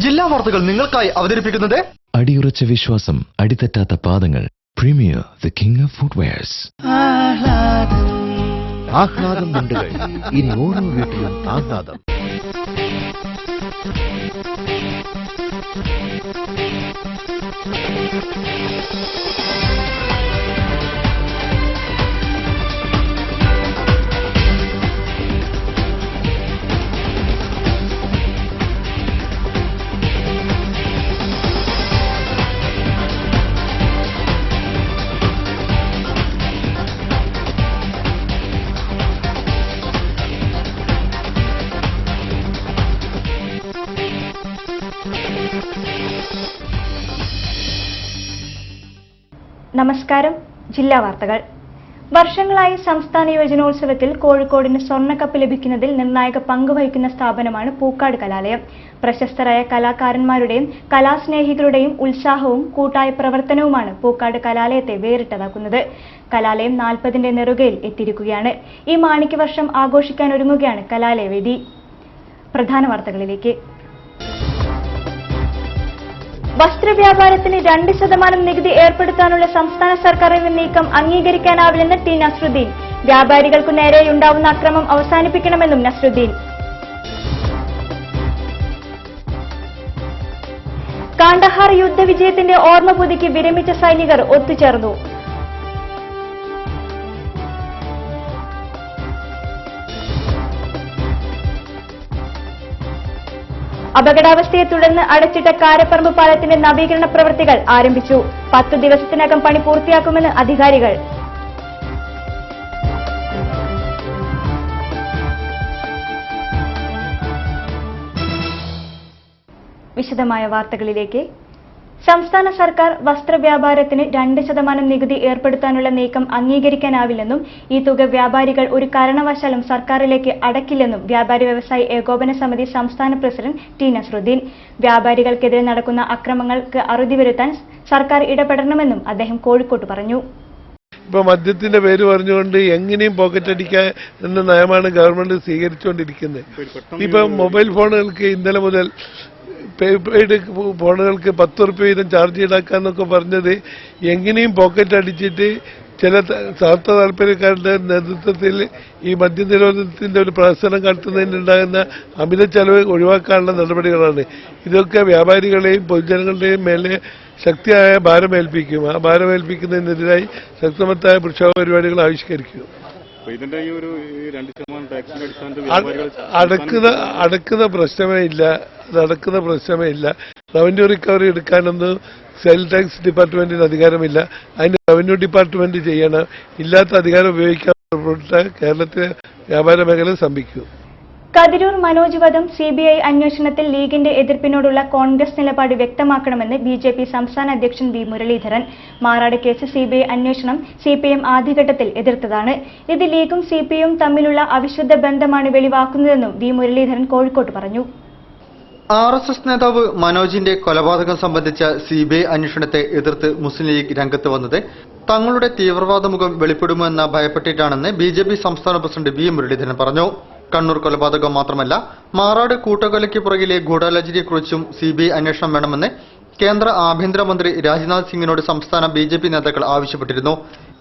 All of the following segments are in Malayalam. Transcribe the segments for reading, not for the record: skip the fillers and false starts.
ജില്ലാ വാർത്തകൾ നിങ്ങൾക്കായി അവതരിപ്പിക്കുന്നത് അടിയുറച്ച വിശ്വാസം, അടിതെറ്റാത്ത പാദങ്ങൾ. Premier, the king of footwears. ആഹ്ലാദം മുണ്ടുകൾ, ഇനി ഓരോ വീട്ടിലും ആഹ്ലാദം. നമസ്കാരം. ജില്ലാ വാർത്തകൾ. വർഷങ്ങളായി സംസ്ഥാന യുവജനോത്സവത്തിൽ കോഴിക്കോടിന് സ്വർണ്ണക്കപ്പ് ലഭിക്കുന്നതിൽ നിർണായക പങ്ക് വഹിക്കുന്ന സ്ഥാപനമാണ് പൂക്കാട് കലാലയം. പ്രശസ്തരായ കലാകാരന്മാരുടെയും കലാസ്നേഹികളുടെയും ഉത്സാഹവും കൂട്ടായ പ്രവർത്തനവുമാണ് പൂക്കാട് കലാലയത്തെ വേറിട്ടതാക്കുന്നത്. കലാലയം 40ന്റെ നെറുകയിൽ എത്തിയിരിക്കുകയാണ്. ഈ മാണിക്യവർഷം ആഘോഷിക്കാൻ ഒരുങ്ങുകയാണ് കലാലയവേദി. പ്രധാന വാർത്തകളിലേക്ക്. വസ്ത്രവ്യാപാരത്തിന് 2% നികുതി ഏർപ്പെടുത്താനുള്ള സംസ്ഥാന സർക്കാരിന്റെ നീക്കം അംഗീകരിക്കാനാവില്ലെന്ന് ടി നസ്രുദ്ദീൻ. വ്യാപാരികൾക്കു നേരെയുണ്ടാവുന്ന അക്രമം അവസാനിപ്പിക്കണമെന്നും നസ്രുദ്ദീൻ. കാണ്ഡഹാർ യുദ്ധവിജയത്തിന്റെ ഓർമ്മ പുതുക്കി വിരമിച്ച സൈനികർ ഒത്തുചേർന്നു. അപകടാവസ്ഥയെ തുടർന്ന് അടച്ചിട്ട കാരപ്പറമ്പ് പാലത്തിന്റെ നവീകരണ പ്രവൃത്തികൾ ആരംഭിച്ചു. 10 ദിവസത്തിനകം പണി പൂർത്തിയാക്കുമെന്ന് അധികാരികൾ. വിശദമായ വാർത്തകളിലേക്ക്. സംസ്ഥാന സർക്കാർ വസ്ത്രവ്യാപാരത്തിന് 2% നികുതി ഏർപ്പെടുത്താനുള്ള നീക്കം അംഗീകരിക്കാനാവില്ലെന്നും ഈ തുക വ്യാപാരികൾ ഒരു കാരണവശാലും സർക്കാരിലേക്ക് അടക്കില്ലെന്നും വ്യാപാരി വ്യവസായി ഏകോപന സമിതി സംസ്ഥാന പ്രസിഡന്റ് ടി നസ്രുദ്ദീൻ. വ്യാപാരികൾക്കെതിരെ നടക്കുന്ന അക്രമങ്ങൾക്ക് അറുതി വരുത്താൻ സർക്കാർ ഇടപെടണമെന്നും അദ്ദേഹം കോഴിക്കോട്ട് പറഞ്ഞു. ഇപ്പൊ മദ്യത്തിന്റെ പേര് പറഞ്ഞുകൊണ്ട് എങ്ങനെയും പോക്കറ്റ് അടിക്കാൻ എന്ന നയമാണ് ഗവൺമെന്റ് സ്വീകരിച്ചുകൊണ്ടിരിക്കുന്നത്. ഇപ്പൊ മൊബൈൽ ഫോണുകൾക്ക് ഇന്നലെ മുതൽ പെയ്ഡ് ഫോണുകൾക്ക് 10 രൂപ വീതം ചാർജ് ഈടാക്കാന്നൊക്കെ പറഞ്ഞത് എങ്ങനെയും പോക്കറ്റ് അടിച്ചിട്ട് ചില സ്വാർത്ഥ താല്പര്യക്കാരുടെ നേതൃത്വത്തിൽ ഈ മദ്യനിരോധനത്തിന്റെ ഒരു പ്രവർത്തനം നടത്തുന്നതിനുണ്ടാകുന്ന അമിത ചെലവ് ഒഴിവാക്കാനുള്ള നടപടികളാണ്. ഇതൊക്കെ വ്യാപാരികളെയും പൊതുജനങ്ങളുടെയും മേലെ ശക്തിയായ ഭാരമേൽപ്പിക്കും. ആ ഭാരമേൽപ്പിക്കുന്നതിനെതിരായി ശക്തമത്തായ പ്രക്ഷോഭ പരിപാടികൾ ആവിഷ്കരിക്കും. അടക്കുന്ന പ്രശ്നമേ ഇല്ല, നടക്കുന്ന പ്രശ്നമേ ഇല്ല. റവന്യൂ റിക്കവറി എടുക്കാനൊന്നും സെയിൽ ടാക്സ് ഡിപ്പാർട്ട്മെന്റിന് അധികാരമില്ല. അതിന് റവന്യൂ ഡിപ്പാർട്ട്മെന്റ് ചെയ്യണം. ഇല്ലാത്ത അധികാരം ഉപയോഗിക്കാൻ കേരളത്തിലെ വ്യാപാര മേഖല സ്തംഭിക്കും. കതിരൂർ മനോജ് വധം സിബിഐ അന്വേഷണത്തിൽ ലീഗിന്റെ എതിർപ്പിനോടുള്ള കോൺഗ്രസ് നിലപാട് വ്യക്തമാക്കണമെന്ന് ബിജെപി സംസ്ഥാന അധ്യക്ഷൻ V Muraleedharan. Marad case CBI അന്വേഷണം സിപിഎം ആദ്യഘട്ടത്തിൽ എതിർത്തതാണ്. ഇത് ലീഗും സിപിഎം തമ്മിലുള്ള അവിശുദ്ധ ബന്ധമാണ് വെളിവാക്കുന്നതെന്നും വി മുരളീധരൻ കോഴിക്കോട്ട് പറഞ്ഞു. RSS നേതാവ് മനോജിന്റെ കൊലപാതകം സംബന്ധിച്ച സിബിഐ അന്വേഷണത്തെ എതിർത്ത് മുസ്ലിം ലീഗ് രംഗത്ത് വന്നത് തങ്ങളുടെ തീവ്രവാദ മുഖം വെളിപ്പെടുമെന്ന ഭയപ്പെട്ടിട്ടാണെന്ന് ബിജെപി സംസ്ഥാന പ്രസിഡന്റ് വി മുരളീധരൻ പറഞ്ഞു. കണ്ണൂർ കൊലപാതകം മാത്രമല്ല, മാറാട് കൂട്ടക്കൊലയ്ക്ക് പുറകിലെ ഗൂഢാലോചനയെക്കുറിച്ചും സിബിഐ അന്വേഷണം വേണമെന്ന് കേന്ദ്ര ആഭ്യന്തരമന്ത്രി രാജ്നാഥ് സിംഗിനോട് സംസ്ഥാന ബിജെപി നേതാക്കൾ ആവശ്യപ്പെട്ടിരുന്നു.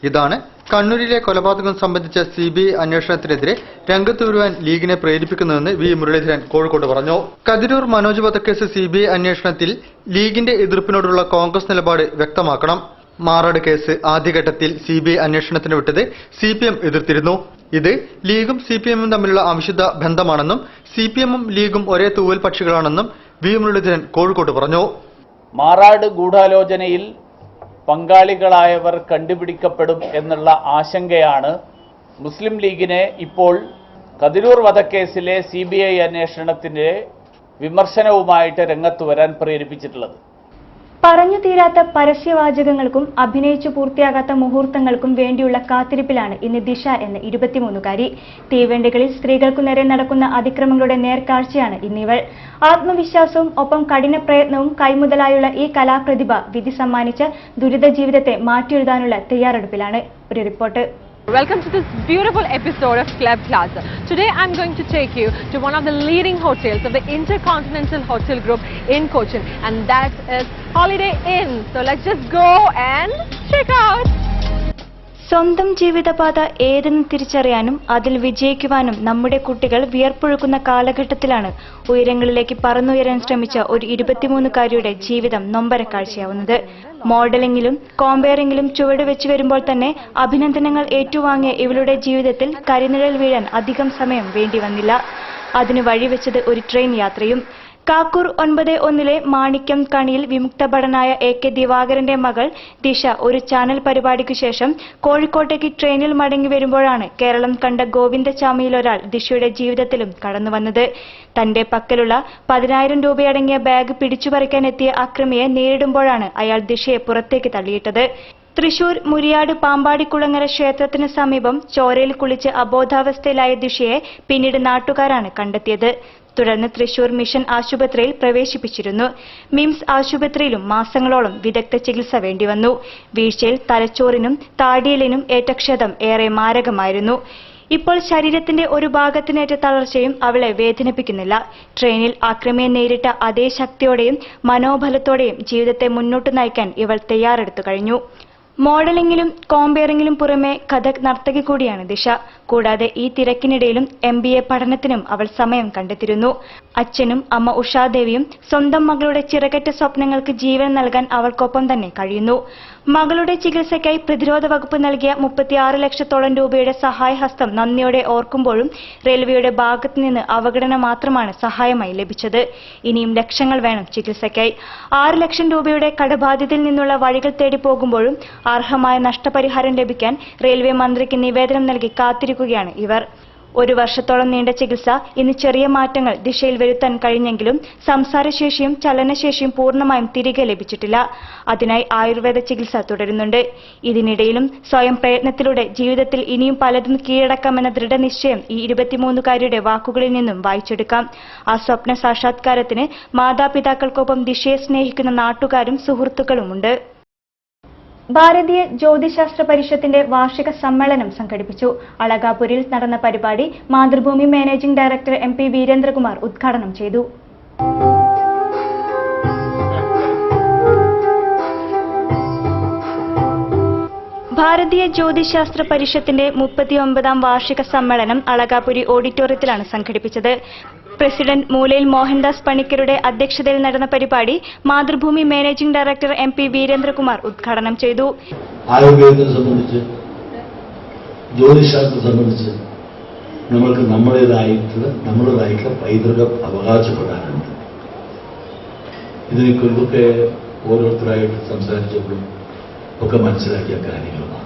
ഇതാണ് കണ്ണൂരിലെ കൊലപാതകം സംബന്ധിച്ച സിബിഐ അന്വേഷണത്തിനെതിരെ രംഗത്ത് വരുവാൻ ലീഗിനെ പ്രേരിപ്പിക്കുന്നതെന്ന് വി മുരളീധരൻ കോഴിക്കോട് പറഞ്ഞു. കതിരൂർ മനോജ് വധക്കേസ് സിബിഐ അന്വേഷണത്തിൽ ലീഗിന്റെ എതിർപ്പിനോടുള്ള കോൺഗ്രസ് നിലപാട് വ്യക്തമാക്കണം. മാറാട് കേസ് ആദ്യഘട്ടത്തിൽ സിബിഐ അന്വേഷണത്തിന് വിട്ടത് സിപിഎം എതിർത്തിരുന്നു. ഇത് ലീഗും സിപിഎമ്മും തമ്മിലുള്ള അവിശുദ്ധ ബന്ധമാണെന്നും സിപിഎമ്മും ലീഗും ഒരേ തൂവൽ പക്ഷികളാണെന്നും വി മുരളീധരൻ കോഴിക്കോട്ട് പറഞ്ഞു. മാറാട് ഗൂഢാലോചനയിൽ പങ്കാളികളായവർ കണ്ടുപിടിക്കപ്പെടും എന്നുള്ള ആശങ്കയാണ് മുസ്ലിം ലീഗിനെ ഇപ്പോൾ കതിരൂർ വധക്കേസിലെ സിബിഐ അന്വേഷണത്തിന്റെ വിമർശനവുമായിട്ട് രംഗത്ത് വരാൻ പ്രേരിപ്പിച്ചിട്ടുള്ളത്. പറഞ്ഞു തീരാത്ത പരസ്യവാചകങ്ങൾക്കും അഭിനയിച്ചു പൂർത്തിയാകാത്ത മുഹൂർത്തങ്ങൾക്കും വേണ്ടിയുള്ള കാത്തിരിപ്പിലാണ് ഇന്ന് ദിശ എന്ന 23-കാരി. തീവണ്ടികളിൽ സ്ത്രീകൾക്കു നേരെ നടക്കുന്ന അതിക്രമങ്ങളുടെ നേർക്കാഴ്ചയാണ് ഇന്നിവൾ. ആത്മവിശ്വാസവും ഒപ്പം കഠിന പ്രയത്നവും കൈമുതലായുള്ള ഈ കലാപ്രതിഭ വിധി സമ്മാനിച്ച ദുരിത ജീവിതത്തെ മാറ്റിയെഴുതാനുള്ള തയ്യാറെടുപ്പിലാണ്. ഒരു report. Welcome to this beautiful episode of Club Plaza. Today I'm going to take you to one of the leading hotels of the Intercontinental Hotel Group in Cochin, and that is Holiday Inn. So let's just go and check out. സ്വന്തം ജീവിതപാത ഏതെന്ന് തിരിച്ചറിയാനും അതിൽ വിജയിക്കുവാനും നമ്മുടെ കുട്ടികൾ വിയർപ്പൊഴുക്കുന്ന കാലഘട്ടത്തിലാണ് ഉയരങ്ങളിലേക്ക് പറന്നുയരാൻ ശ്രമിച്ച ഒരു 23-കാരിയുടെ ജീവിതം നൊമ്പരക്കാഴ്ചയാവുന്നത്. മോഡലിംഗിലും കോമ്പയറിംഗിലും ചുവടുവെച്ചു വരുമ്പോൾ തന്നെ അഭിനന്ദനങ്ങൾ ഏറ്റുവാങ്ങിയ ഇവളുടെ ജീവിതത്തിൽ കരിനിഴൽ വീഴാൻ അധികം സമയം വേണ്ടി വന്നില്ല. അതിന് വഴിവെച്ചത് ഒരു ട്രെയിൻ യാത്രയും. കാക്കൂർ 9-1 മാണിക്യം കണിയിൽ വിമുക്തഭടനായ AK ദിവാകരന്റെ മകൾ ദിശ ഒരു ചാനൽ പരിപാടിക്കു ശേഷം കോഴിക്കോട്ടേക്ക് ട്രെയിനിൽ മടങ്ങി വരുമ്പോഴാണ് കേരളം കണ്ട ഗോവിന്ദചാമിയിലൊരാൾ ദിശയുടെ ജീവിതത്തിലും കടന്നുവന്നത്. തന്റെ പക്കലുള്ള 10,000 രൂപയടങ്ങിയ ബാഗ് പിടിച്ചുപറിക്കാൻ എത്തിയ അക്രമിയെ നേരിടുമ്പോഴാണ് അയാൾ ദിശയെ പുറത്തേക്ക് തള്ളിയിട്ടത്. തൃശൂർ മുരിയാട് പാമ്പാടിക്കുളങ്ങര ക്ഷേത്രത്തിന് സമീപം ചോരയിൽ കുളിച്ച് അബോധാവസ്ഥയിലായ ദിശയെ പിന്നീട് നാട്ടുകാരാണ് കണ്ടെത്തിയത്. തുടർന്ന് തൃശൂർ മിഷൻ ആശുപത്രിയിൽ പ്രവേശിപ്പിച്ചിരുന്നു. മിംസ് ആശുപത്രിയിലും മാസങ്ങളോളം വിദഗ്ധ ചികിത്സ വേണ്ടിവന്നു. വീഴ്ചയിൽ തലച്ചോറിനും താടിയലിനും ഏറ്റ ക്ഷതം ഏറെ മാരകമായിരുന്നു. ഇപ്പോൾ ശരീരത്തിന്റെ ഒരു ഭാഗത്തിനേറ്റ തളർച്ചയും അവളെ വേദനിപ്പിക്കുന്നില്ല. ട്രെയിനിൽ ആക്രമിയെ നേരിട്ട അതേ ശക്തിയോടെയും മനോബലത്തോടെയും ജീവിതത്തെ മുന്നോട്ട് നയിക്കാൻ ഇവൾ തയ്യാറെടുത്തു കഴിഞ്ഞു. മോഡലിംഗിലും കോമ്പയറിംഗിലും പുറമെ കഥക് നർത്തകി കൂടിയാണ് ദിശ. കൂടാതെ ഈ തിരക്കിനിടയിലും MBA പഠനത്തിനും അവൾ സമയം കണ്ടെത്തിയിരുന്നു. അച്ഛനും അമ്മ ഉഷാദേവിയും സ്വന്തം മകളുടെ ചിറകറ്റ സ്വപ്നങ്ങൾക്ക് ജീവൻ നൽകാൻ അവൾക്കൊപ്പം തന്നെ കഴിയുന്നു. മകളുടെ ചികിത്സയ്ക്കായി പ്രതിരോധ വകുപ്പ് നൽകിയ 36 ലക്ഷത്തോളം രൂപയുടെ സഹായഹസ്തം നന്ദിയോടെ ഓർക്കുമ്പോഴും റെയിൽവേയുടെ ഭാഗത്തുനിന്ന് അവഗണന മാത്രമാണ് സഹായമായി ലഭിച്ചത്. ഇനിയും ലക്ഷങ്ങൾ വേണം ചികിത്സയ്ക്കായി. 6 ലക്ഷം രൂപയുടെ കടബാധ്യതയിൽ നിന്നുള്ള വഴികൾ തേടി പോകുമ്പോഴും അർഹമായ നഷ്ടപരിഹാരം ലഭിക്കാൻ റെയിൽവേ മന്ത്രിക്ക് നിവേദനം നൽകി കാത്തിരിക്കുകയാണ് ഇവർ. 1 വർഷത്തോളം നീണ്ട ചികിത്സ ഇന്ന് ചെറിയ മാറ്റങ്ങൾ ദിശയിൽ വരുത്താൻ കഴിഞ്ഞെങ്കിലും സംസാരശേഷിയും ചലനശേഷിയും പൂർണ്ണമായും തിരികെ ലഭിച്ചിട്ടില്ല. അതിനായി ആയുർവേദ ചികിത്സ തുടരുന്നുണ്ട്. ഇതിനിടയിലും സ്വയം പ്രയത്നത്തിലൂടെ ജീവിതത്തിൽ ഇനിയും പലതും കീഴടക്കാമെന്ന ദൃഢനിശ്ചയം ഈ 23-കാരിയുടെ വാക്കുകളിൽ നിന്നും വായിച്ചെടുക്കാം. ആ സ്വപ്ന സാക്ഷാത്കാരത്തിന് മാതാപിതാക്കൾക്കൊപ്പം ദിശയെ സ്നേഹിക്കുന്ന നാട്ടുകാരും സുഹൃത്തുക്കളുമുണ്ട്. ഭാരതീയ ജ്യോതിശാസ്ത്ര പരിഷത്തിന്റെ വാർഷിക സമ്മേളനം സംഘടിപ്പിച്ചു. അളകാപുരിൽ നടന്ന പരിപാടി Mathrubhumi managing director MP Veerendrakumar ഉദ്ഘാടനം ചെയ്തു. ഭാരതീയ ജ്യോതിശാസ്ത്ര പരിഷത്തിന്റെ 39ാം വാർഷിക സമ്മേളനം അളകാപുരി ഓഡിറ്റോറിയത്തിലാണ് സംഘടിപ്പിച്ചത്. പ്രസിഡന്റ് മൂലയിൽ മോഹൻദാസ് പണിക്കരുടെ അധ്യക്ഷതയിൽ നടന്ന പരിപാടി Mathrubhumi managing director MP Veerendrakumar ഉദ്ഘാടനം ചെയ്തു. ആയുർവേദത്തെ സംബന്ധിച്ച് ജ്യോതിശാസ്ത്രത്തെ സംബന്ധിച്ച് നമ്മൾക്ക് നമ്മുടേതായിട്ടുള്ള പൈതൃകം അവകാശപ്പെടാനുണ്ട്. ഇതിനെക്കുറിച്ചൊക്കെ ഓരോരുത്തരായിട്ട് സംസാരിച്ചപ്പോഴും ഒക്കെ മനസ്സിലാക്കിയ കാര്യങ്ങൾ മാത്രം.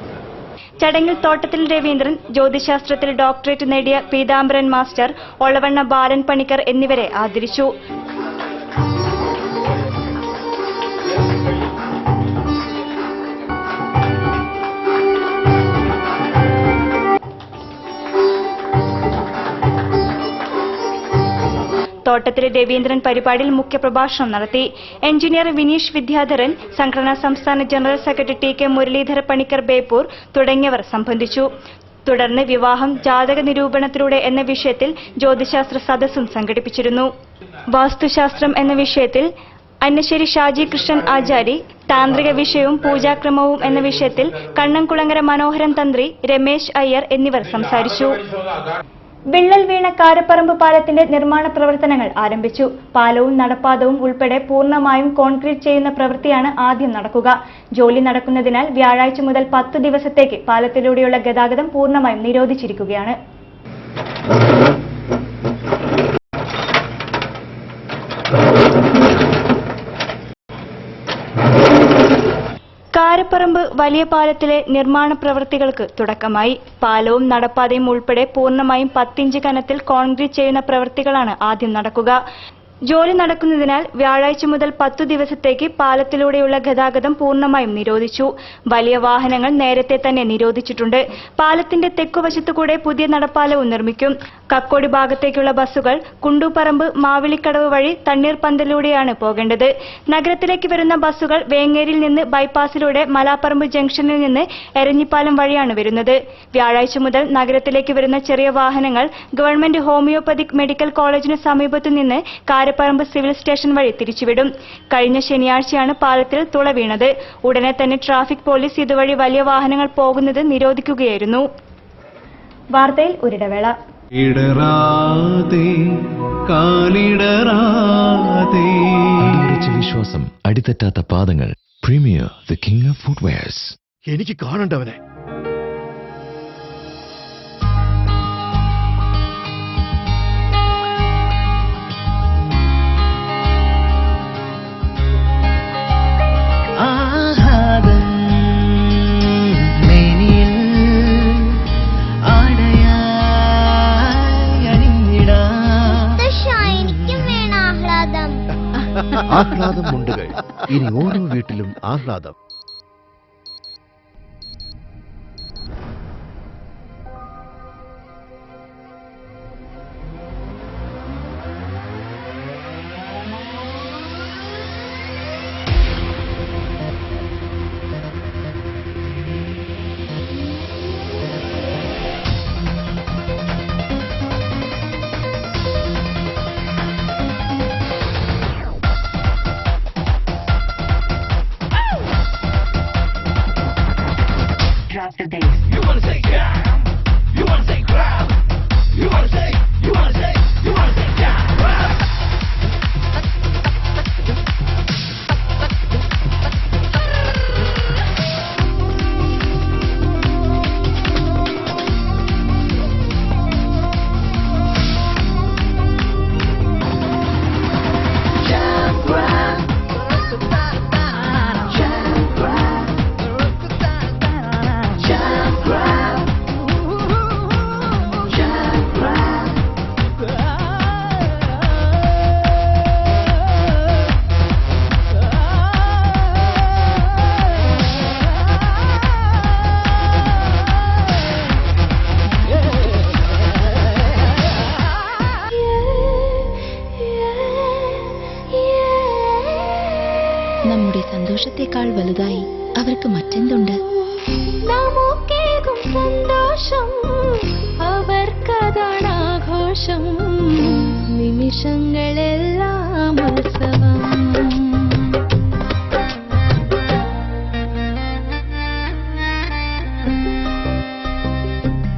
ചടങ്ങിൽ തോട്ടത്തിൽ രവീന്ദ്രൻ, ജ്യോതിശാസ്ത്രത്തിൽ ഡോക്ടറേറ്റ് നേടിയ പീതാംബരൻ മാസ്റ്റർ, ഒളവണ്ണ ബാലൻ പണിക്കർ എന്നിവരെ ആദരിച്ചു. തോട്ടത്തിലെ രവീന്ദ്രൻ പരിപാടിയിൽ മുഖ്യപ്രഭാഷണം നടത്തി. എഞ്ചിനീയർ വിനീഷ് വിദ്യാധരൻ, സംഘടനാ സംസ്ഥാന general secretary TK Muralidhara Panicker Beypore തുടങ്ങിയവർ സംബന്ധിച്ചു. തുടർന്ന് വിവാഹം ജാതക നിരൂപണത്തിലൂടെ എന്ന വിഷയത്തിൽ ജ്യോതിശാസ്ത്ര സദസ്സും സംഘടിപ്പിച്ചിരുന്നു. വാസ്തുശാസ്ത്രം എന്ന വിഷയത്തിൽ അന്നശ്ശേരി ഷാജി കൃഷ്ണൻ ആചാരി, താന്ത്രിക വിഷയവും പൂജാക്രമവും എന്ന വിഷയത്തിൽ കണ്ണംകുളങ്ങര മനോഹരൻ തന്ത്രി, രമേശ് അയ്യർ എന്നിവർ സംസാരിച്ചു. വിള്ളൽ വീണ കാരപ്പറമ്പ് പാലത്തിന്റെ നിർമ്മാണ പ്രവർത്തനങ്ങൾ ആരംഭിച്ചു. പാലവും നടപ്പാതവും ഉൾപ്പെടെ പൂർണ്ണമായും കോൺക്രീറ്റ് ചെയ്യുന്ന പ്രവൃത്തിയാണ് ആദ്യം നടക്കുക. ജോലി നടക്കുന്നതിനാൽ വ്യാഴാഴ്ച മുതൽ 10 ദിവസത്തേക്ക് പാലത്തിലൂടെയുള്ള ഗതാഗതം പൂർണ്ണമായും നിരോധിച്ചിരിക്കുകയാണ്. കാരപ്പറമ്പ് വലിയ പാലത്തിലെ നിർമ്മാണ പ്രവൃത്തികൾക്ക് തുടക്കമായി. പാലവും നടപ്പാതയും ഉൾപ്പെടെ പൂർണ്ണമായും 10 ഇഞ്ച് കനത്തിൽ കോൺക്രീറ്റ് ചെയ്യുന്ന പ്രവൃത്തികളാണ് ആദ്യം നടക്കുക. ജോലി നടക്കുന്നതിനാൽ വ്യാഴാഴ്ച മുതൽ 10 ദിവസത്തേക്ക് പാലത്തിലൂടെയുള്ള ഗതാഗതം പൂർണ്ണമായും നിരോധിച്ചു. വലിയ വാഹനങ്ങൾ നേരത്തെ തന്നെ നിരോധിച്ചിട്ടുണ്ട്. പാലത്തിന്റെ തെക്കുവശത്തുകൂടെ പുതിയ നടപ്പാലവും നിർമ്മിക്കും. കക്കോടി ഭാഗത്തേക്കുള്ള ബസ്സുകൾ കുണ്ടൂപ്പറമ്പ് മാവിളിക്കടവ് വഴി തണ്ണീർപന്തലിലൂടെയാണ് പോകേണ്ടത്. നഗരത്തിലേക്ക് വരുന്ന ബസ്സുകൾ വേങ്ങേരിയിൽ നിന്ന് ബൈപ്പാസിലൂടെ മലാപ്പറമ്പ് ജംഗ്ഷനിൽ നിന്ന് എരഞ്ഞിപ്പാലം വഴിയാണ് വരുന്നത്. വ്യാഴാഴ്ച മുതൽ നഗരത്തിലേക്ക് വരുന്ന ചെറിയ വാഹനങ്ങൾ ഗവൺമെന്റ് ഹോമിയോപ്പതിക് മെഡിക്കൽ കോളേജിന് സമീപത്തു നിന്ന് കാരപ്പറമ്പ് സിവിൽ സ്റ്റേഷൻ വഴി തിരിച്ചുവിടും. കഴിഞ്ഞ ശനിയാഴ്ചയാണ് പാലത്തിൽ തുള വീണത്. ഉടനെ തന്നെ ട്രാഫിക് പോലീസ് ഇതുവഴി വലിയ വാഹനങ്ങൾ പോകുന്നത് നിരോധിക്കുകയായിരുന്നു. വാർത്തയിൽ ഒരിടവേള. അടിയുറച്ച വിശ്വാസം, അടിതെറ്റാത്ത പാദങ്ങൾ. Premier the king of footwears. എനിക്ക് കാണണ്ടവനെ. ആഹ്ലാദം മുണ്ടുകൾ. ഇനി ഓരോ വീട്ടിലും ആഹ്ലാദം. You wanna say yeah, you wanna say grab, you wanna say yeah. നമ്മുടെ സന്തോഷത്തെക്കാൾ വലുതായി അവർക്ക് മറ്റെന്തുണ്ട്? നമുക്കേകും സന്തോഷം അവർക്കതാണ് ആഘോഷം. നിമിഷങ്ങളെല്ലാം ഉത്സവം.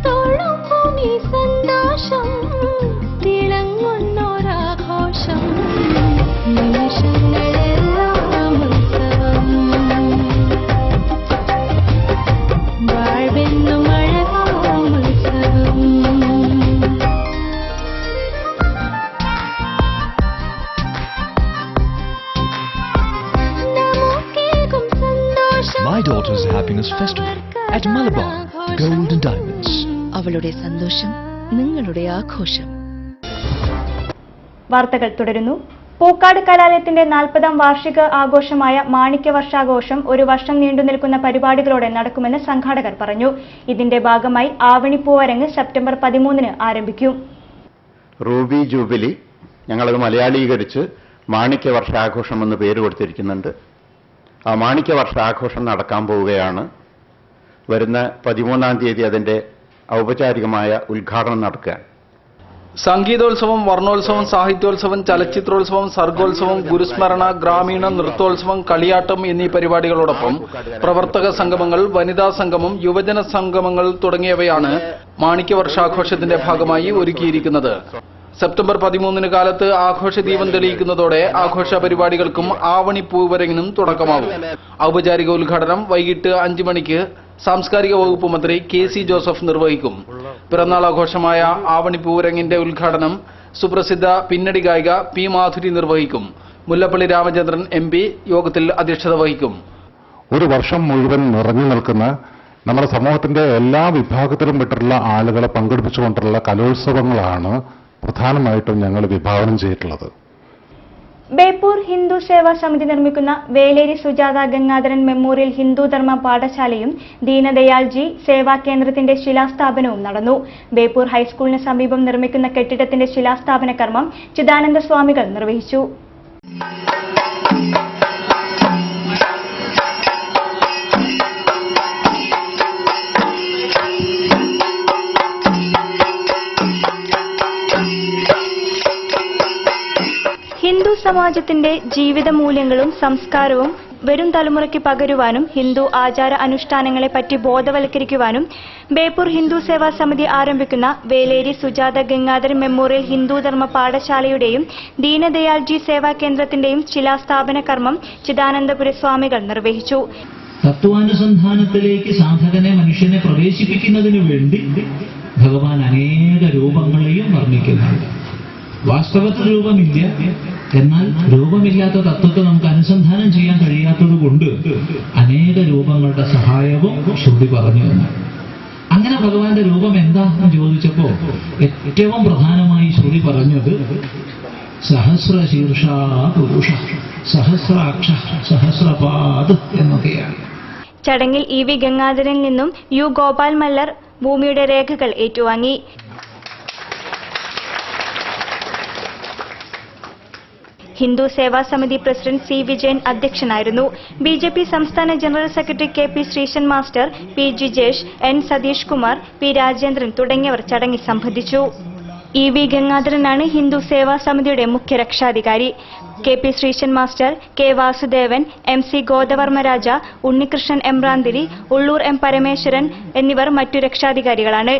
തോളുമ്പും ഈ സന്തോഷം തിളങ്ങുന്നൊരാഘോഷം. നിമിഷങ്ങളെല്ലാം My daughter's happiness festival at Malabar Gold and Diamonds. അവളുടെ സന്തോഷം നിങ്ങളുടെ ആഘോഷം. വാർത്തകൾ തുടരുന്നു. പൂക്കാട് കലാലയത്തിന്റെ 40ാം വാർഷിക ആഘോഷമായ മാണിക്യ വർഷാഘോഷം ഒരു വർഷം നീണ്ടുനിൽക്കുന്ന പരിപാടികളോടെ നടക്കുമെന്ന് സംഘാടകർ പറഞ്ഞു. ഇതിന്റെ ഭാഗമായി ആവണിപ്പൂവരങ്ങ് സെപ്റ്റംബർ 13 ആരംഭിക്കും. റൂബി ജൂബിലി ഞങ്ങളത് മലയാളീകരിച്ച് മാണിക്യ വർഷാഘോഷം എന്ന് പേര് കൊടുത്തിരിക്കുന്നുണ്ട്. ആ മാണിക്യ വർഷാഘോഷം നടക്കാൻ പോവുകയാണ്. വരുന്ന 13-ാം തീയതി അതിന്റെ ഔപചാരികമായ ഉദ്ഘാടനം നടക്കുക. സംഗീതോത്സവം, വർണ്ണോത്സവം, സാഹിത്യോത്സവം, ചലച്ചിത്രോത്സവം, സർഗോത്സവം, ഗുരുസ്മരണ, ഗ്രാമീണ നൃത്തോത്സവം, കളിയാട്ടം എന്നീ പരിപാടികളോടൊപ്പം പ്രവർത്തക സംഗമങ്ങൾ, വനിതാ സംഗമം, യുവജന സംഗമങ്ങൾ തുടങ്ങിയവയാണ് മാണിക്യ വർഷാഘോഷത്തിന്റെ ഭാഗമായി ഒരുക്കിയിരിക്കുന്നത്. സെപ്റ്റംബർ 13 കാലത്ത് ആഘോഷ ദീപം തെളിയിക്കുന്നതോടെ ആഘോഷ പരിപാടികൾക്കും ആവണിപ്പൂവരങ്ങിനും തുടക്കമാവും. ഔപചാരിക ഉദ്ഘാടനം വൈകിട്ട് 5 മണിക്ക് സാംസ്കാരിക വകുപ്പ് മന്ത്രി KC ജോസഫ് നിർവഹിക്കും. പിറന്നാൾ ആഘോഷമായ ആവണിപ്പൂവരങ്ങിന്റെ ഉദ്ഘാടനം സുപ്രസിദ്ധ പിന്നണി ഗായിക P. മാധുരി നിർവഹിക്കും. മുല്ലപ്പള്ളി രാമചന്ദ്രൻ MP യോഗത്തിൽ അധ്യക്ഷത വഹിക്കും. ഒരു വർഷം മുഴുവൻ നിറഞ്ഞു നിൽക്കുന്ന നമ്മുടെ സമൂഹത്തിന്റെ എല്ലാ വിഭാഗത്തിലും പെട്ടിട്ടുള്ള ആളുകളെ പങ്കെടുപ്പിച്ചുകൊണ്ടുള്ള കലോത്സവങ്ങളാണ് പ്രധാനമായിട്ടും ഞങ്ങൾ വിഭാവനം ചെയ്തിട്ടുള്ളത്. ബേപ്പൂർ ഹിന്ദു സേവാ സമിതി നിർമ്മിക്കുന്ന വേലേരി സുജാത ഗംഗാധരൻ മെമ്മോറിയൽ ഹിന്ദുധർമ്മ പാഠശാലയും ദീനദയാൽജി സേവാ കേന്ദ്രത്തിന്റെ ശിലാസ്ഥാപനവും നടന്നു. ബേപ്പൂർ ഹൈസ്കൂളിന് സമീപം നിർമ്മിക്കുന്ന കെട്ടിടത്തിന്റെ ശിലാസ്ഥാപന കർമ്മം ചിദാനന്ദ സ്വാമികൾ നിർവഹിച്ചു. ഹിന്ദു സമാജത്തിന്റെ ജീവിത മൂല്യങ്ങളും സംസ്കാരവും വരും തലമുറയ്ക്ക് പകരുവാനും ഹിന്ദു ആചാര അനുഷ്ഠാനങ്ങളെ പറ്റി ബോധവൽക്കരിക്കുവാനും ബേപ്പൂർ ഹിന്ദു സേവാ സമിതി ആരംഭിക്കുന്ന വേലേരി സുജാത ഗംഗാധരൻ മെമ്മോറിയൽ ഹിന്ദുധർമ്മ പാഠശാലയുടെയും ദീനദയാൽജി സേവാ കേന്ദ്രത്തിന്റെയും ശിലാസ്ഥാപന കർമ്മം ചിദാനന്ദപുര സ്വാമികൾ നിർവഹിച്ചു. തത്വാനുസന്ധാനത്തിലേക്ക് സാധകനെ മനുഷ്യനെ പ്രവേശിപ്പിക്കുന്നതിനു വേണ്ടി ഭഗവാൻ അനേക രൂപങ്ങളെയും വർണ്ണിക്കുന്നുണ്ട്. വാസ്തവത്തിൽ രൂപമില്ല, എന്നാൽ രൂപമില്ലാത്ത തത്വത്തെ നമുക്ക് അനുസന്ധാനം ചെയ്യാൻ കഴിയാത്തതുകൊണ്ട് അനേക രൂപങ്ങളുടെ സഹായവും ശ്രുതി പറഞ്ഞു തന്നു. അങ്ങനെ ഭഗവാന്റെ രൂപം എന്താണെന്ന് ചോദിച്ചപ്പോ ഏറ്റവും പ്രധാനമായി ശ്രുതി പറഞ്ഞത് സഹസ്രശീർഷ പുരുഷ സഹസ്രാക്ഷ സഹസ്രപാദ് എന്നൊക്കെയാണ്. ചടങ്ങിൽ ഇ വി ഗംഗാധരനിൽ നിന്നും യു ഗോപാൽ മല്ലർ ഭൂമിയുടെ രേഖകൾ ഏറ്റുവാങ്ങി. ഹിന്ദു സേവാ സമിതി പ്രസിഡന്റ് സി വിജയൻ അധ്യക്ഷനായിരുന്നു. ബിജെപി സംസ്ഥാന general secretary K P Sreesan master, P Jijesh, N Satheesh Kumar, P Rajendran തുടങ്ങിയവർ ചടങ്ങിൽ സംബന്ധിച്ചു. ഇ വി ഗംഗാധരനാണ് ഹിന്ദു സേവാ സമിതിയുടെ മുഖ്യ രക്ഷാധികാരി. K P Sreesan master, K Vasudevan, M C Godavarmaraja, Unnikrishnan Embranthiri, Ulloor M Parameswaran എന്നിവർ മറ്റു രക്ഷാധികാരികളാണ്.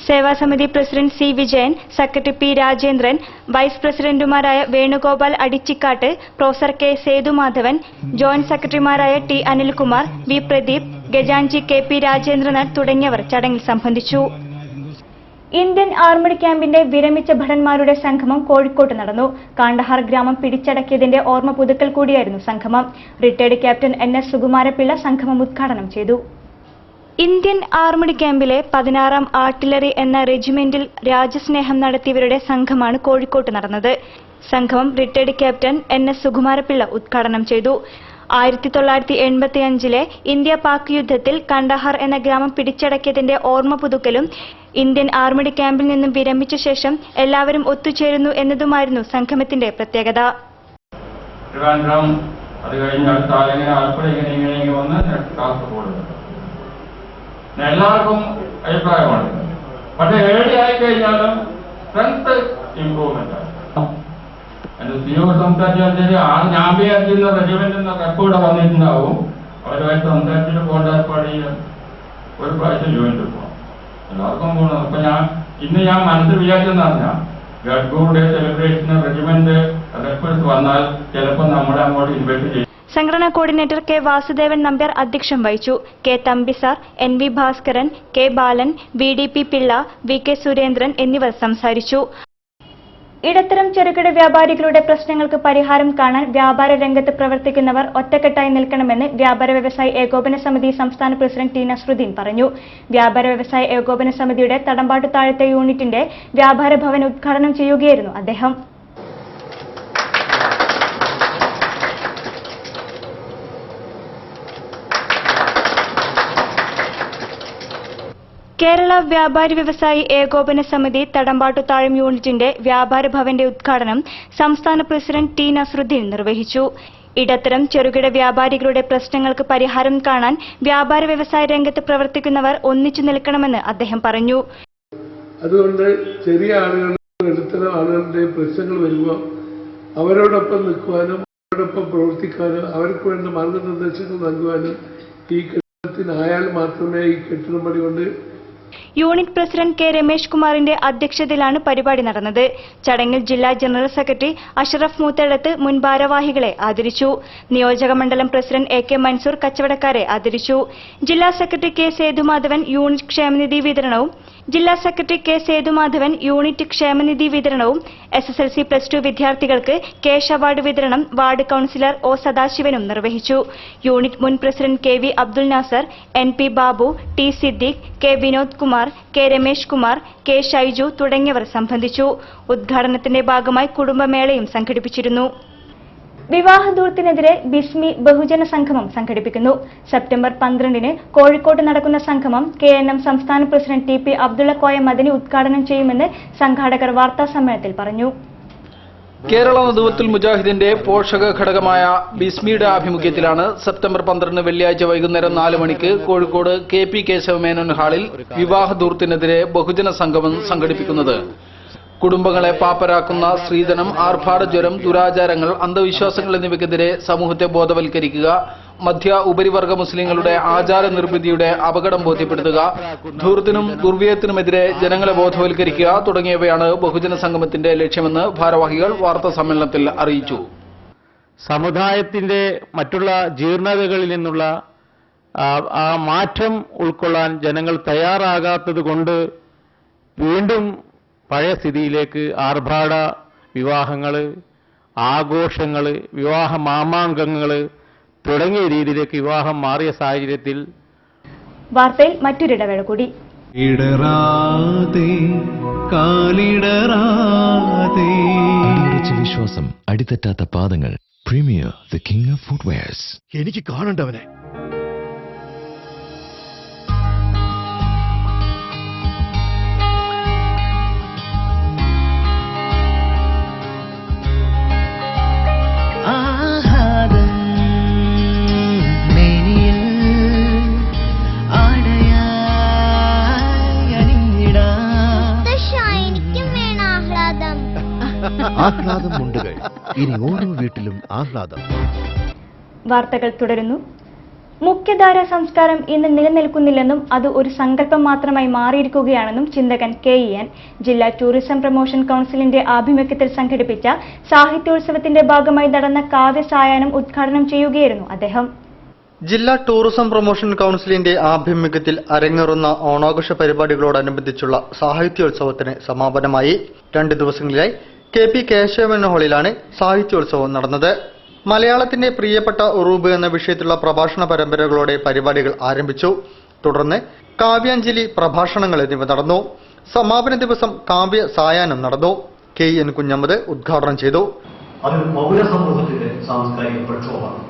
Sevasamiti president C Vijayan, secretary P Rajendran, vice പ്രസിഡന്റുമാരായ Venugopal Adichikkatt, professor K Sethumadhavan, joint സെക്രട്ടറിമാരായ T Anilkumar, V Pradeep, Gajanji, K P Rajendranath തുടങ്ങിയവർ ചടങ്ങിൽ സംബന്ധിച്ചു. ഇന്ത്യൻ ആർമിഡ് ക്യാമ്പിന്റെ വിരമിച്ച ഭടന്മാരുടെ സംഗമം കോഴിക്കോട്ട് നടന്നു. കാണ്ഡഹാർ ഗ്രാമം പിടിച്ചടക്കിയതിന്റെ ഓർമ്മ പുതുക്കൽ കൂടിയായിരുന്നു സംഗമം. റിട്ടയർഡ് ക്യാപ്റ്റൻ NS സുകുമാരപിള്ള സംഗമം ഉദ്ഘാടനം ചെയ്തു. ഇന്ത്യൻ ആർമിഡ് ക്യാമ്പിലെ 16ാം ആർട്ടിലറി എന്ന റെജിമെന്റിൽ രാജ്യസ്നേഹം നടത്തിയവരുടെ സംഘമാണ് കോഴിക്കോട്ട് നടന്നത്. സംഗമം റിട്ടയർഡ് ക്യാപ്റ്റൻ NS സുകുമാരപിള്ള ഉദ്ഘാടനം ചെയ്തു. 1985-ലെ ഇന്ത്യ പാക് യുദ്ധത്തിൽ കണ്ടഹാർ എന്ന ഗ്രാമം പിടിച്ചടക്കിയതിന്റെ ഓർമ്മ പുതുക്കലും ഇന്ത്യൻ ആർമിഡ് ക്യാമ്പിൽ നിന്നും വിരമിച്ച ശേഷം എല്ലാവരും ഒത്തുചേരുന്നു എന്നതുമായിരുന്നു സംഗമത്തിന്റെ പ്രത്യേകത. എല്ലാവർക്കും അഭിപ്രായമാണ്. പക്ഷെ ഏഴ് ആയിക്കഴിഞ്ഞാലും സ്ട്രെങ്ത് ഇംപ്രൂവ്മെന്റ് ആണ്. എന്റെ സിഒ സംസാരിച്ചാൽ ഞാൻ വിചാരിച്ചിരുന്ന റെജിമെന്റിൽ റെക്കോർഡ് വന്നിട്ടുണ്ടാവും. അവരുമായിട്ട് സംസാരിച്ചിട്ട് പോകാൻ ഒരു പ്രാവശ്യം ജോയിന്റ് പോകണം, എല്ലാവർക്കും പോകണം. അപ്പൊ ഞാൻ മനസ്സിൽ വിചാരിച്ചെന്ന് പറഞ്ഞാൽ ഗഡ്ഗൂർ ഡേ സെലിബ്രേഷന് റെജിമെന്റ് റെക്കോർഡ്സ് വന്നാൽ ചിലപ്പോൾ നമ്മളെ അങ്ങോട്ട് ഇൻവൈറ്റ് ചെയ്യും. സംഘടനാ കോർഡിനേറ്റർ കെ വാസുദേവൻ നമ്പ്യാർ അധ്യക്ഷം വഹിച്ചു. കെ തമ്പിസാർ, NV ഭാസ്കരൻ, കെ ബാലൻ, VDP പിള്ള, VK സുരേന്ദ്രൻ എന്നിവർ സംസാരിച്ചു. ഇടത്തരം ചെറുകിട വ്യാപാരികളുടെ പ്രശ്നങ്ങൾക്ക് പരിഹാരം കാണാൻ വ്യാപാര രംഗത്ത് പ്രവർത്തിക്കുന്നവർ ഒറ്റക്കെട്ടായി നിൽക്കണമെന്ന് വ്യാപാര വ്യവസായ ഏകോപന സമിതി സംസ്ഥാന പ്രസിഡന്റ് ടി നസ്രുദ്ദീൻ പറഞ്ഞു. വ്യാപാര വ്യവസായ ഏകോപന സമിതിയുടെ തടമ്പാട്ടു താഴത്തെ യൂണിറ്റിന്റെ വ്യാപാര ഭവൻ ഉദ്ഘാടനം ചെയ്യുകയായിരുന്നു അദ്ദേഹം. കേരള വ്യാപാരി വ്യവസായി ഏകോപന സമിതി തടമ്പാട്ടുതാഴം യൂണിറ്റിന്റെ വ്യാപാര ഭവന്റെ ഉദ്ഘാടനം സംസ്ഥാന പ്രസിഡന്റ് ടി നസ്രുദ്ദീൻ നിർവഹിച്ചു. ഇടത്തരം ചെറുകിട വ്യാപാരികളുടെ പ്രശ്നങ്ങൾക്ക് പരിഹാരം കാണാൻ വ്യാപാര വ്യവസായ രംഗത്ത് പ്രവർത്തിക്കുന്നവർ ഒന്നിച്ചു നിൽക്കണമെന്ന് അദ്ദേഹം പറഞ്ഞു. അതുകൊണ്ട് ചെറിയ ആളുകളുടെ ഇടത്തരം ആളുകളുടെ പ്രശ്നങ്ങൾ വരുമ്പോൾ അവരോടൊപ്പം നിൽക്കുവാനും അവരോടൊപ്പം പ്രവർത്തിക്കാനും അവർക്ക് വേണ്ട മാർഗനിർദ്ദേശങ്ങൾ നൽകുവാനും ഈ കെട്ടിടത്തിനായാൽ മാത്രമേ ഈ കെട്ടിടം പണി കൊണ്ട്. യൂണിറ്റ് പ്രസിഡന്റ് കെ രമേഷ് കുമാറിന്റെ അധ്യക്ഷതയിലാണ് പരിപാടി നടന്നത്. ചടങ്ങിൽ ജില്ലാ ജനറൽ സെക്രട്ടറി അഷറഫ് മൂത്തേടത്ത് മുൻ ഭാരവാഹികളെ ആദരിച്ചു. നിയോജക മണ്ഡലം പ്രസിഡന്റ് AK മൻസൂർ കച്ചവടക്കാരെ ആദരിച്ചു. ജില്ലാ സെക്രട്ടറി കെ സേതുമാധവൻ യൂണിറ്റ് ക്ഷേമനിധി വിതരണവും SSLC +2 വിദ്യാർത്ഥികൾക്ക് ക്യാഷ് അവാർഡ് വിതരണം വാർഡ് കൌൺസിലർ O സദാശിവനും നിർവഹിച്ചു. യൂണിറ്റ് മുൻ president KV Abdul Nasar, NP Babu, T Siddique, K Vinod Kumar, K Ramesh Kumar, K Shaiju തുടങ്ങിയവർ സംബന്ധിച്ചു. ഉദ്ഘാടനത്തിന്റെ ഭാഗമായി കുടുംബമേളയും സംഘടിപ്പിച്ചിരുന്നു. വിവാഹദൂർത്തിനെതിരെ ബിസ്മി ബഹുജന സംഗമം സംഘടിപ്പിക്കുന്നു. സെപ്റ്റംബർ 12-ന് കോഴിക്കോട്ട് നടക്കുന്ന സംഗമം KNM സംസ്ഥാന പ്രസിഡന്റ് TP അബ്ദുള്ളക്കോയ മദനി ഉദ്ഘാടനം ചെയ്യുമെന്ന് സംഘാടകർ വാർത്താസമ്മേളനത്തിൽ പറഞ്ഞു. കേരള നദുവത്തുൽ മുജാഹിദിന്റെ പോഷക ഘടകമായ ബിസ്മിയുടെ ആഭിമുഖ്യത്തിലാണ് സെപ്റ്റംബർ 12 വെള്ളിയാഴ്ച വൈകുന്നേരം 4 മണിക്ക് കോഴിക്കോട് KP കേശവമേനോൻ ഹാളിൽ വിവാഹദൂർത്തിനെതിരെ ബഹുജന സംഗമം സംഘടിപ്പിക്കുന്നത്. കുടുംബങ്ങളെ പാപ്പരാക്കുന്ന സ്ത്രീധനം, ആർഭാടജ്വരം, ദുരാചാരങ്ങൾ, അന്ധവിശ്വാസങ്ങൾ എന്നിവയ്ക്കെതിരെ സമൂഹത്തെ ബോധവൽക്കരിക്കുക, മധ്യ ഉപരിവർഗ മുസ്ലിങ്ങളുടെ ആചാര നിർമ്മിതിയുടെ അപകടം ബോധ്യപ്പെടുത്തുക, ധൂർത്തിനും ദുർവ്യയത്തിനുമെതിരെ ജനങ്ങളെ ബോധവൽക്കരിക്കുക തുടങ്ങിയവയാണ് ബഹുജന സംഗമത്തിന്റെ ലക്ഷ്യമെന്ന് ഭാരവാഹികൾ വാർത്താസമ്മേളനത്തിൽ അറിയിച്ചു. സമുദായത്തിന്റെ മറ്റുള്ള ജീർണതകളിൽ നിന്നുള്ള ആ മാറ്റം ഉൾക്കൊള്ളാൻ ജനങ്ങൾ തയ്യാറാകാത്തത് കൊണ്ട് വീണ്ടും പഴയ സ്ഥിതിയിലേക്ക് ആർഭാട വിവാഹങ്ങൾ, ആഘോഷങ്ങൾ, വിവാഹ മാമാങ്കങ്ങൾ തുടങ്ങിയ രീതിയിലേക്ക് വിവാഹം മാറിയ സാഹചര്യത്തിൽ വാർത്തയിൽ മറ്റൊരിടവേള കൂടി. വിശ്വാസം, അടിതെറ്റാത്ത പാദങ്ങൾ. Premier the king of footwears. എനിക്ക് കാണണ്ടവനെ. ആഹ്ലാദം മുണ്ടുകൾ. ഇനി ഓരോ വീട്ടിലും ആഹ്ലാദം. വാർത്തകൾ തുടരുന്നു. മുഖ്യധാര സംസ്കാരം ഇന്ന് നിലനിൽക്കുന്നില്ലെന്നും അത് ഒരു സങ്കല്പം മാത്രമായി മാറിയിരിക്കുകയാണെന്നും ചിന്തകൻ KEN. ജില്ലാ ടൂറിസം പ്രൊമോഷൻ കൌൺസിലിന്റെ ആഭിമുഖ്യത്തിൽ സംഘടിപ്പിച്ച സാഹിത്യോത്സവത്തിന്റെ ഭാഗമായി നടന്ന കാവ്യസായാഹ്നം ഉദ്ഘാടനം ചെയ്യുകയായിരുന്നു അദ്ദേഹം. ജില്ലാ ടൂറിസം പ്രൊമോഷൻ കൌൺസിലിന്റെ ആഭിമുഖ്യത്തിൽ അരങ്ങേറുന്ന ഓണാഘോഷ പരിപാടികളോടനുബന്ധിച്ചുള്ള സാഹിത്യോത്സവത്തിന് സമാപനമായി. 2 ദിവസങ്ങളിലായി KP കേശവമേനോൻ ഹാളിലാണ് സാഹിത്യോത്സവം നടന്നത്. മലയാളത്തിന്റെ പ്രിയപ്പെട്ട ഉറൂബ് എന്ന വിഷയത്തിലുള്ള പ്രഭാഷണ പരമ്പരകളോടെ പരിപാടികൾ ആരംഭിച്ചു. തുടർന്ന് കാവ്യാഞ്ജലി, പ്രഭാഷണങ്ങൾ എന്നിവ നടന്നു. സമാപന ദിവസം കാവ്യ സായാഹ്നം നടന്നു. KN കുഞ്ഞമ്മദ് ഉദ്ഘാടനം ചെയ്തു. അത് പൗരസമൂഹത്തിന്റെ സാംസ്കാരിക പ്രക്ഷോഭമാണ്.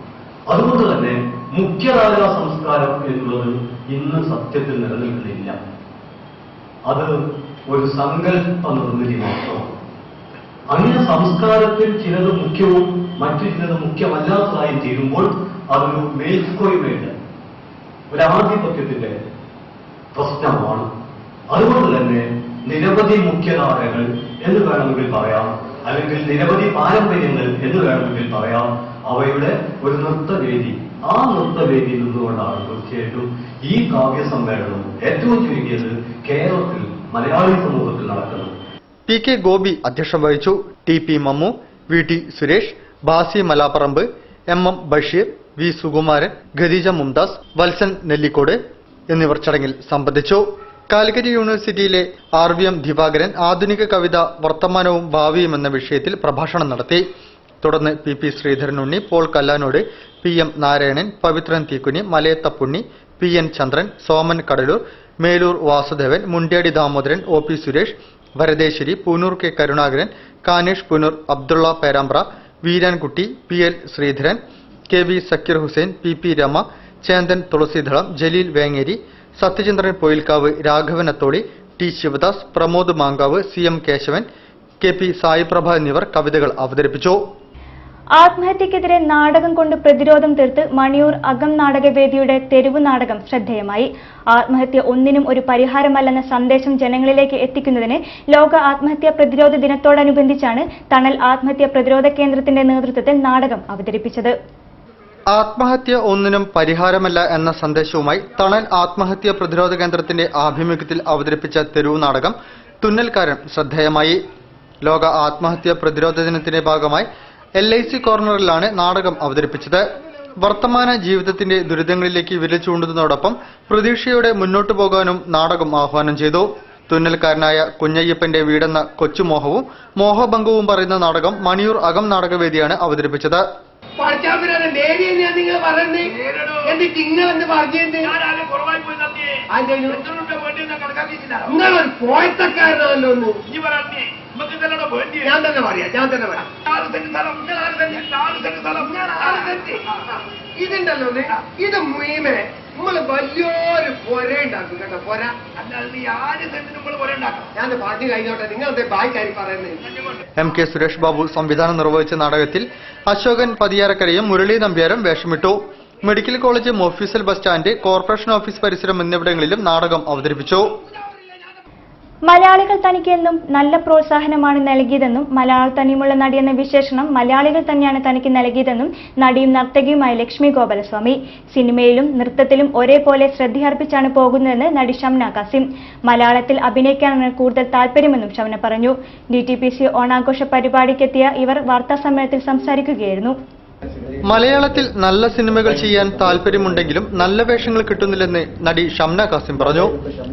അതുകൊണ്ട് തന്നെ മുഖ്യധാര സംസ്കാരം എന്നുള്ളത് ഇന്ന് സത്യത്തിൽ നിലനിൽക്കുന്നില്ല. അത് ഒരു സങ്കല്പ നിർമ്മിതി മാത്രമാണ്. അങ്ങനെ സംസ്കാരത്തിൽ ചിലത് മുഖ്യവും മറ്റു ചിലത് മുഖ്യമല്ലാത്തതായി തീരുമ്പോൾ അതൊരു മേൽക്കോയ്മയുടെ ഒരാധിപത്യത്തിന്റെ പ്രശ്നമാണ്. അതുകൊണ്ട് തന്നെ നിരവധി മുഖ്യധാരകൾ എന്ന് വേണമെങ്കിൽ പറയാം, അല്ലെങ്കിൽ നിരവധി പാരമ്പര്യങ്ങൾ എന്ന് വേണമെങ്കിൽ പറയാം. അവയുടെ ഒരു നൃത്തവേദി, ആ നൃത്തവേദിയിൽ നിന്നുകൊണ്ടാണ് തീർച്ചയായിട്ടും ഈ കാവ്യ സമ്മേളനം ഏറ്റവും ചുരുങ്ങിയത് കേരളത്തിൽ മലയാളി സമൂഹത്തിൽ നടക്കുന്നത്. PK ഗോപി അധ്യക്ഷം വഹിച്ചു. TP മമ്മു, VT സുരേഷ്, ബാസി മലാപ്പറമ്പ്, MM ബഷീർ, V സുകുമാരൻ, ഖദീജ മുംതാസ്, വത്സൻ നെല്ലിക്കോട് എന്നിവർ ചടങ്ങിൽ സംബന്ധിച്ചു. കാലിക്കറ്റ് യൂണിവേഴ്സിറ്റിയിലെ RVM ദിവാകരൻ ആധുനിക കവിത വർത്തമാനവും ഭാവിയും എന്ന വിഷയത്തിൽ പ്രഭാഷണം നടത്തി. തുടർന്ന് PP Sreedharan Unni, Paul Kallanode, PM Narayanan, Pavithran Theekkuni, Malayathappunni, PN Chandran, Soman Kadalur, Melur Vasudevan, Mundiyadi Damodaran, OP Suresh, Varadeshari, Poonoor K Karunakaran, Kanesh Poonoor, Abdulla Perambra, Veerankutty, PL Sreedharan, KV Sakir Hussain, PP Rama, Chenthan Thulasidhalam, Jaleel Vengeri, Sathyachandran Poyilkkavu, Raghavan Atholi, T Sivadas, Pramod Mankavu, CM Kesavan, KP Saiprabha എന്നിവർ കവിതകൾ അവതരിപ്പിച്ചു. ആത്മഹത്യക്കെതിരെ നാടകം കൊണ്ട് പ്രതിരോധം തീർത്ത് മണിയൂർ അകം നാടകവേദിയുടെ തെരുവ് നാടകം ശ്രദ്ധേയമായി. ആത്മഹത്യ ഒന്നിനും ഒരു പരിഹാരമല്ലെന്ന സന്ദേശം ജനങ്ങളിലേക്ക് എത്തിക്കുന്നതിന് ലോക ആത്മഹത്യാ പ്രതിരോധ ദിനത്തോടനുബന്ധിച്ചാണ് തണൽ ആത്മഹത്യാ പ്രതിരോധ കേന്ദ്രത്തിന്റെ നേതൃത്വത്തിൽ നാടകം അവതരിപ്പിച്ചത്. ആത്മഹത്യ ഒന്നിനും പരിഹാരമല്ല എന്ന സന്ദേശവുമായി തണൽ ആത്മഹത്യാ പ്രതിരോധ കേന്ദ്രത്തിന്റെ ആഭിമുഖ്യത്തിൽ അവതരിപ്പിച്ച തെരുവ് നാടകം തുന്നൽക്കാരൻ ശ്രദ്ധേയമായി. ലോക ആത്മഹത്യാ പ്രതിരോധ ദിനത്തിന്റെ ഭാഗമായി LIC കോർണറിലാണ് നാടകം അവതരിപ്പിച്ചത്. വർത്തമാന ജീവിതത്തിന്റെ ദുരിതങ്ങളിലേക്ക് വിരൽ ചൂണ്ടുന്നതോടൊപ്പം പ്രതീക്ഷയോടെ മുന്നോട്ടു പോകാനും നാടകം ആഹ്വാനം ചെയ്തു. തുന്നൽക്കാരനായ കുഞ്ഞയ്യപ്പന്റെ വീടെന്ന കൊച്ചുമോഹവും മോഹഭംഗവും പറയുന്ന നാടകം മണിയൂർ അകം നാടകവേദിയാണ് അവതരിപ്പിച്ചത്. നമുക്ക് ഇതെല്ലാം വേണ്ടി ഞാൻ തന്നെ പറയാം 6 സെന്റ് സ്ഥലം ഇതുണ്ടല്ലോ ഇത് മുഴുവൻ നമ്മള് വലിയൊരു പൊര ഉണ്ടാക്കും കേട്ടോ പൊര. അല്ലാതെ 6 സെന്റിന് നമ്മൾ പൊര ഉണ്ടാക്കാം. ഞാൻ പാർട്ടി കഴിഞ്ഞോട്ടെ, നിങ്ങളെന്തേ ബാക്കി പറയുന്നത്. എം കെ സുരേഷ് ബാബു സംവിധാനം നിർവഹിച്ച നാടകത്തിൽ അശോകൻ പതിയാരക്കരയും മുരളി നമ്പ്യാരും വേഷമിട്ടു. Medical college mofussil bus stand, corporation office പരിസരം എന്നിവിടങ്ങളിലും നാടകം അവതരിപ്പിച്ചു. മലയാളികൾ തനിക്ക് എന്നും നല്ല പ്രോത്സാഹനമാണ് നൽകിയതെന്നും മലയാള തനിയുമുള്ള നടിയെന്ന വിശേഷണം മലയാളികൾ തന്നെയാണ് തനിക്ക് നൽകിയതെന്നും നടിയും നർത്തകിയുമായ ലക്ഷ്മി ഗോപാലസ്വാമി. സിനിമയിലും നൃത്തത്തിലും ഒരേപോലെ ശ്രദ്ധയർപ്പിച്ചാണ് പോകുന്നതെന്ന് നടി ഷംന കാസിം. മലയാളത്തിൽ അഭിനയിക്കാനാണ് കൂടുതൽ താല്പര്യമെന്നും ഷംന പറഞ്ഞു. DTPC ഓണാഘോഷ പരിപാടിക്കെത്തിയ ഇവർ വാർത്താസമ്മേളനത്തിൽ സംസാരിക്കുകയായിരുന്നു. മലയാളത്തിൽ നല്ല സിനിമകൾ ചെയ്യാൻ താല്പര്യമുണ്ടെങ്കിലും നല്ല വേഷങ്ങൾ കിട്ടുന്നില്ലെന്ന് നടി ഷംന കാസിം പറഞ്ഞു.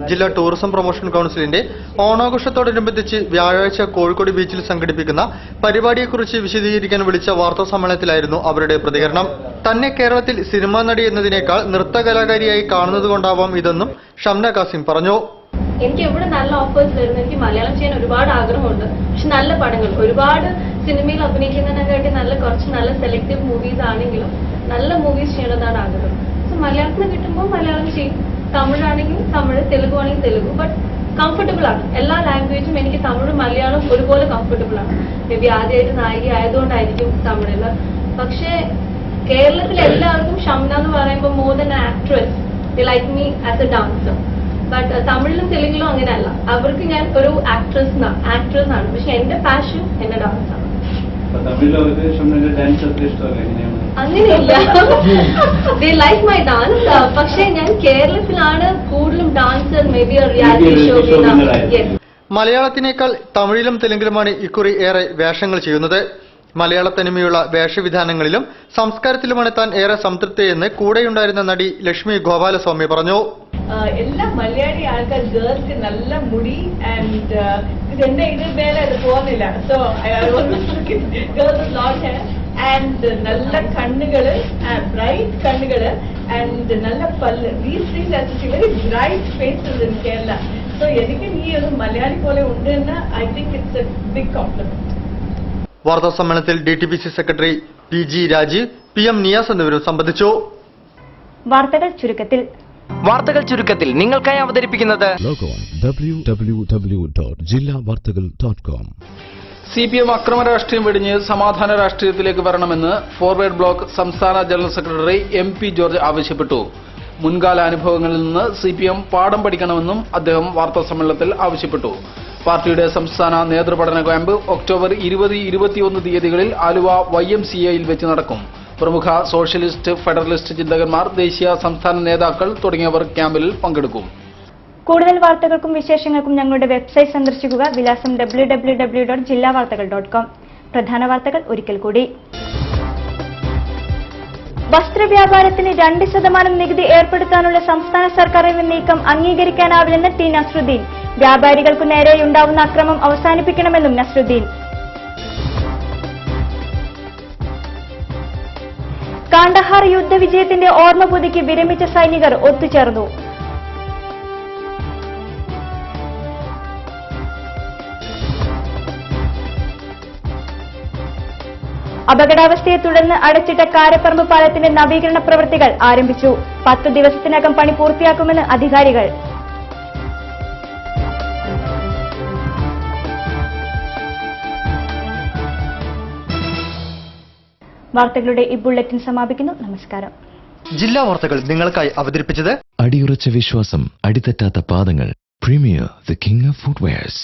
ജില്ലാ ടൂറിസം പ്രൊമോഷൻ കൌൺസിലിന്റെ ഓണാഘോഷത്തോടനുബന്ധിച്ച് വ്യാഴാഴ്ച കോഴിക്കോട് ബീച്ചിൽ സംഘടിപ്പിക്കുന്ന പരിപാടിയെക്കുറിച്ച് വിശദീകരിക്കാൻ വിളിച്ച വാർത്താ സമ്മേളനത്തിലായിരുന്നു അവരുടെ പ്രതികരണം. തന്നെ കേരളത്തിൽ സിനിമാ നടി എന്നതിനേക്കാൾ നൃത്ത കലാകാരിയായി കാണുന്നതുകൊണ്ടാവാം ഇതെന്നും ഷംന കാസിം പറഞ്ഞു. എനിക്ക് എവിടെ നല്ല ഓഫേഴ്സ് വരുന്നു. എനിക്ക് മലയാളം ചെയ്യാൻ ഒരുപാട് ആഗ്രഹമുണ്ട്. പക്ഷെ നല്ല പടങ്ങൾ, ഒരുപാട് സിനിമയിൽ അഭിനയിക്കുന്നതിനെക്കാട്ടി കുറച്ച് നല്ല സെലക്റ്റീവ് മൂവീസ് ആണെങ്കിലും നല്ല മൂവീസ് ചെയ്യണതാണ് ആഗ്രഹം. സോ മലയാളത്തിന് കിട്ടുമ്പോൾ മലയാളം ചെയ്യും, തമിഴാണെങ്കിൽ തമിഴ്, തെലുഗു ആണെങ്കിൽ തെലുഗു. ബട്ട് കംഫർട്ടബിൾ ആണ്. എല്ലാ ലാംഗ്വേജും എനിക്ക് തമിഴും മലയാളം ഒരുപോലെ കംഫർട്ടബിൾ ആണ്. മേ ബി ആദ്യമായിട്ട് നായിക ആയതുകൊണ്ടായിരിക്കും തമിഴില്. പക്ഷേ കേരളത്തിൽ എല്ലാവർക്കും ഷംന എന്ന് പറയുമ്പോൾ more than actress, they like me as A dancer. But തമിഴിലും തെലുങ്കിലും അങ്ങനെയല്ല. അവർക്ക് ഞാൻ ഒരു ആക്ട്രസ് ആണ്. പക്ഷെ എന്റെ പാഷൻ എന്റെ ഡാൻസ് ആണ്. അങ്ങനെയില്ല, ദേ ലൈക്ക് മൈ ഡാൻസ്. പക്ഷെ ഞാൻ കേരളത്തിലാണ് കൂടുതലും dancer, may be reality show. മലയാളത്തിനേക്കാൾ തമിഴിലും തെലുങ്കിലുമാണ് ഇക്കുറി ഏറെ വേഷങ്ങൾ ചെയ്യുന്നത്. മലയാള തനിമയുള്ള വേഷവിധാനങ്ങളിലും സംസ്കാരത്തിലുമാണ് താൻ ഏറെ സംതൃപ്തിയെന്ന് കൂടെയുണ്ടായിരുന്ന നടി ലക്ഷ്മി ഗോപാലസ്വാമി പറഞ്ഞു. എല്ലാ മലയാളി ആൾക്കാർ ഗേൾസ് നല്ല മുടി ആൻഡ് എന്റെ ഇത് വേറെ അത് പോകുന്നില്ല. So girls long hair and നല്ല കണ്ണുകള്, ബ്രൈറ്റ് കണ്ണുകള് ആൻഡ് നല്ല പല്ല്. These things are very bright faces in Kerala. So എനിക്ക് നീ ഒരു മലയാളി പോലെ ഉണ്ട് എന്ന് I think it's a big compliment. വാർത്താ സമ്മേളനത്തിൽ DTPC secretary PG Rajeev, PM Niyas എന്നിവരും സംബന്ധിച്ചു. വാർത്തകൾ ചുരുക്കത്തിൽ നിങ്ങൾക്കായി അവതരിപ്പിക്കുന്നത് www.jillavartagal.com. CPM അക്രമ രാഷ്ട്രീയം വെടിഞ്ഞ് സമാധാന രാഷ്ട്രീയത്തിലേക്ക് വരണമെന്ന് ഫോർവേഡ് ബ്ലോക്ക് സംസ്ഥാന ജനറൽ സെക്രട്ടറി MP ജോർജ് ആവശ്യപ്പെട്ടു. മുൻകാല അനുഭവങ്ങളിൽ നിന്ന് CPM പാഠം പഠിക്കണമെന്നും അദ്ദേഹം വാർത്താ സമ്മേളനത്തിൽ ആവശ്യപ്പെട്ടു. പാർട്ടിയുടെ സംസ്ഥാന നേതൃപഠന ക്യാമ്പ് ഒക്ടോബർ 20-21 തീയതികളിൽ ആലുവ YMCAയിൽ വെച്ച് നടക്കും. പ്രമുഖ സോഷ്യലിസ്റ്റ്, ഫെഡറലിസ്റ്റ് ചിന്തകന്മാർ, ദേശീയ സംസ്ഥാന നേതാക്കൾ തുടങ്ങിയവർ ക്യാമ്പിൽ പങ്കെടുക്കും. കൂടുതൽ വാർത്തകൾക്കും വിശേഷങ്ങൾക്കും ഞങ്ങളുടെ വെബ്സൈറ്റ് സന്ദർശിക്കുക. വിലാസം www.jillavartagal.com. പ്രധാന വാർത്തകൾ ഒരിക്കൽ കൂടി. വസ്ത്രവ്യാപാരത്തിന് 2% നികുതി ഏർപ്പെടുത്താനുള്ള സംസ്ഥാന സർക്കാരിന്റെ നീക്കം അംഗീകരിക്കാനാവില്ലെന്ന് T. നസ്രുദ്ദീൻ. വ്യാപാരികൾക്കു നേരെയുണ്ടാവുന്ന അക്രമം അവസാനിപ്പിക്കണമെന്നും നസ്രുദ്ദീൻ. കാണ്ഡഹാർ യുദ്ധവിജയത്തിന്റെ ഓർമ്മ പുതുക്കി വിരമിച്ച സൈനികർ ഒത്തുചേർന്നു. അപകടാവസ്ഥയെ തുടർന്ന് അടച്ചിട്ട കാരപ്പറമ്പ് പാലത്തിന്റെ നവീകരണ പ്രവൃത്തികൾ ആരംഭിച്ചു. 10 ദിവസത്തിനകം പണി പൂർത്തിയാക്കുമെന്ന് അധികാരികൾ. വാർത്തകളുടെ ഈ ബുള്ളറ്റിൻ സമാപിക്കുന്നു. നമസ്കാരം. ജില്ലാ വാർത്തകൾ നിങ്ങൾക്കായി അവതരിപ്പിച്ചത് അടിയുറച്ച വിശ്വാസം, അടിതെറ്റാത്ത പാദങ്ങൾ. Premier the king of footwears.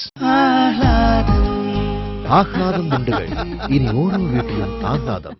ആഹ്ലാദം മുണ്ടുകൾ. ഇനി ഓരോ വീട്ടിലും ആഹ്ലാദം.